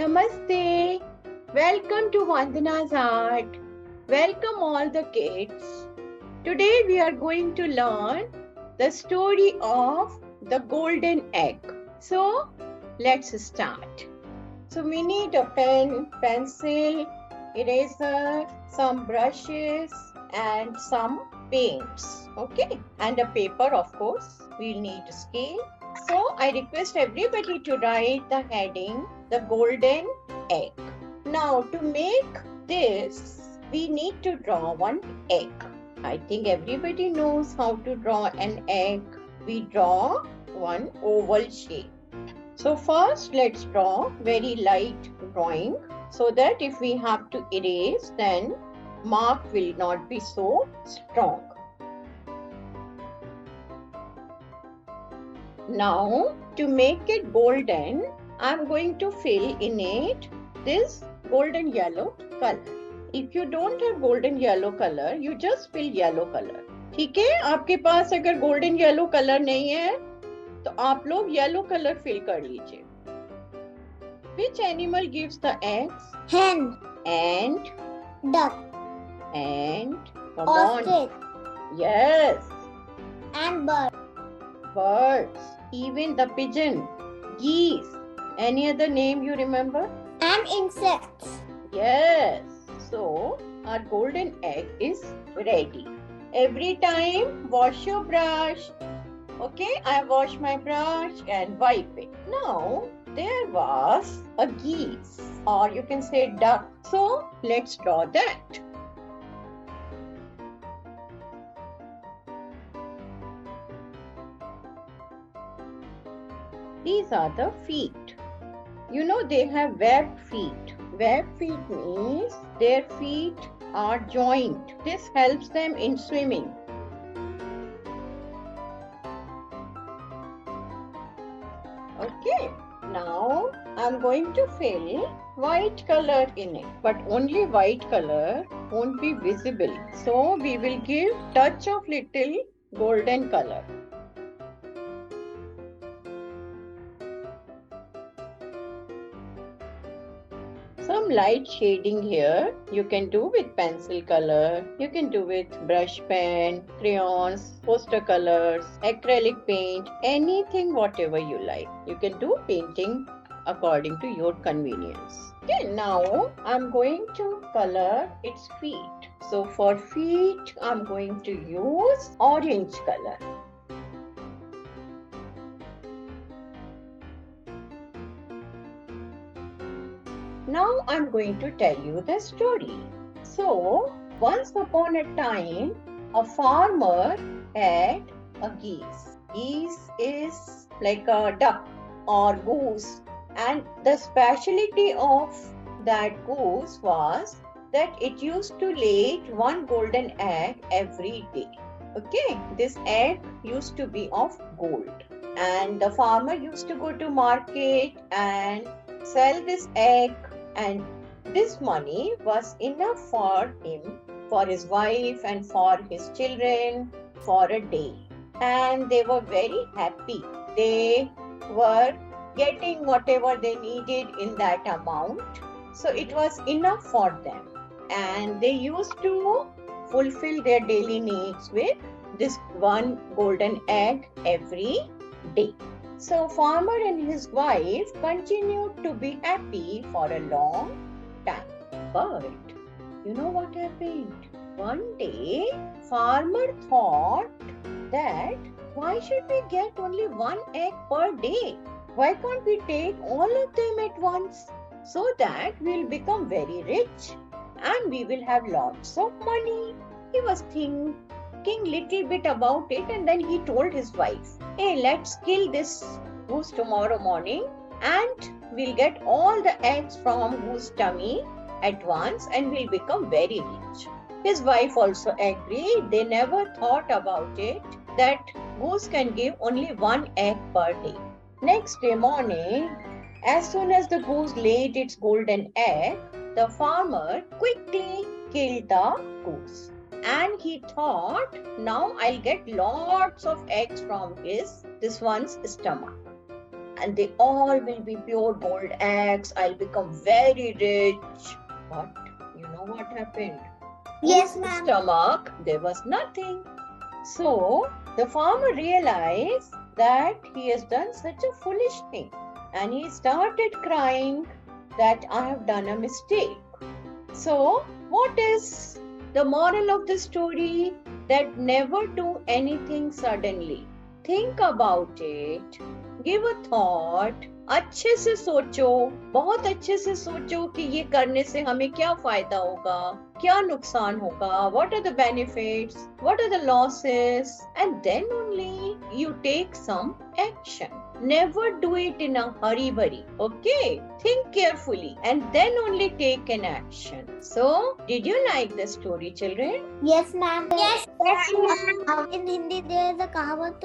Namaste. Welcome to Vandana's Art. Welcome all the kids. Today we are going to learn the story of the golden egg. So let's start. So we need a pen, pencil, eraser, some brushes and some paints. Okay, and a paper of course. We'll need a scale. So I request everybody to write the heading, the golden egg. Now to make this, we need to draw one egg. I think everybody knows how to draw an egg. We draw one oval shape. So first let's draw very light drawing so that if we have to erase, then mark will not be so strong. Now to make it golden, I am going to fill in it this golden yellow color. If you don't have golden yellow color, you just fill yellow color. ठीक है, आपके पास अगर golden yellow color नहीं है, तो आप लोग yellow color fill कर लीजिए. Which animal gives the eggs? Hen And duck come on. ostrich Yes, and bird. birds, even the pigeon, geese. Any other name you remember? And insects. Yes. So our golden egg is ready. Every time wash your brush. Okay, I wash my brush and wipe it. Now there was a geese, or you can say duck. So let's draw that. These are the feet. You know they have webbed feet. Webbed feet means their feet are joined. This helps them in swimming. Okay, now I'm going to fill white color in it. But only white color won't be visible. So we will give touch of little golden color. Some light shading here you can do with pencil color, you can do with brush pen, crayons, poster colors, acrylic paint, anything whatever you like. You can do painting according to your convenience. Okay, now I'm going to color its feet. So for feet I'm going to use orange color. Now I'm going to tell you the story. So, once upon a time, a farmer had a geese. Geese is like a duck or goose, and the specialty of that goose was that it used to lay one golden egg every day. Okay, this egg used to be of gold, and the farmer used to go to market and sell this egg. And this money was enough for him, for his wife and for his children for a day. And they were very happy. They were getting whatever they needed in that amount. So it was enough for them. And they used to fulfill their daily needs with this one golden egg every day. So farmer and his wife continued to be happy for a long time. But you know what happened? One day, farmer thought that why should we get only one egg per day? Why can't we take all of them at once so that we'll become very rich and we will have lots of money? He was thinking little bit about it, and then he told his wife, hey, let's kill this goose tomorrow morning and we'll get all the eggs from goose tummy at once and we'll become very rich. His wife also agreed. They never thought about it that goose can give only one egg per day. Next day morning, as soon as the goose laid its golden egg, the farmer quickly killed the goose. And he thought, now I'll get lots of eggs from this one's stomach. and they all will be pure gold eggs. I'll become very rich. But you know what happened? Yes, In his ma'am. stomach, there was nothing. So the farmer realized that he has done such a foolish thing, and he started crying that I have done a mistake. So, what is the moral of the story? That never do anything suddenly. Think about it. Give a thought. अच्छे से सोचो, बहुत अच्छे से सोचो कि ये करने से हमें क्या फायदा होगा, क्या नुकसान होगा, what are the benefits, what are the losses, and then only you take some action. Never do it in a hurry burry. Okay? Think carefully and then only take an action. So, did you like the story, children? Yes, ma'am. Yes, ma'am. In Hindi, there is a कहावत,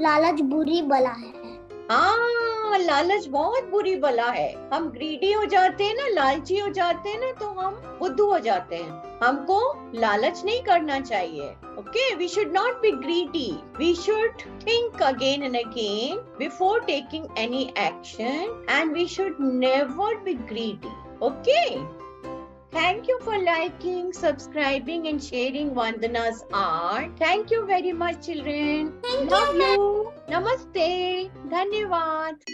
लालच बुरी बला है. हाँ, लालच बहुत बुरी बला है. हम ग्रीडी हो जाते हैं ना, लालची हो जाते हैं ना, तो हम बुद्धू हो जाते हैं. हमको लालच नहीं करना चाहिए. Okay, we should not be greedy. We should think again and again before taking any action, and we should never be greedy. Okay. Thank you for liking, subscribing and sharing Vandana's art. Thank you very much, children. Love you. Namaste. Dhanyavad.